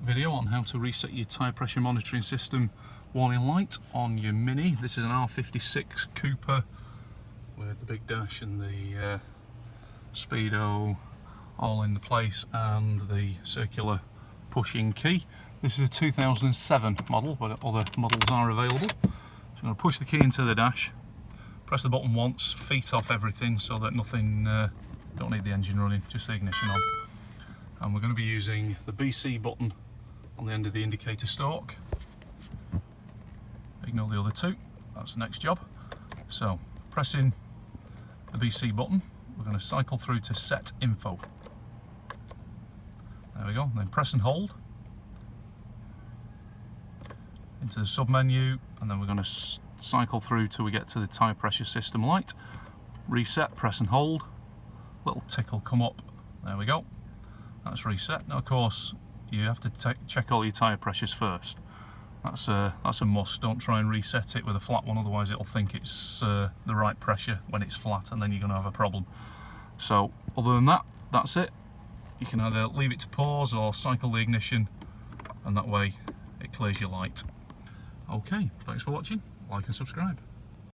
video on how to reset your tyre pressure monitoring system warning light on your Mini. This is an R56 Cooper with the big dash and the speedo all in the place and the circular pushing key. This is a 2007 model, but other models are available. So I'm going to push the key into the dash, press the button once, feet off everything so that nothing, don't need the engine running, just the ignition on. And we're going to be using the BC button on the end of the indicator stalk. Ignore the other two, that's the next job. So pressing the BC button, we're going to cycle through to set info. There we go, then press and hold into the sub menu, and then we're going to cycle through till we get to the tyre pressure system light. Reset, press and hold, little tick will come up, there we go, that's reset. Now of course you have to check all your tyre pressures first. That's a must. Don't try and reset it with a flat one, otherwise it'll think it's the right pressure when it's flat, and then you're going to have a problem. So other than that, that's it. You can either leave it to pause or cycle the ignition, and that way it clears your light. Okay, thanks for watching, like and subscribe.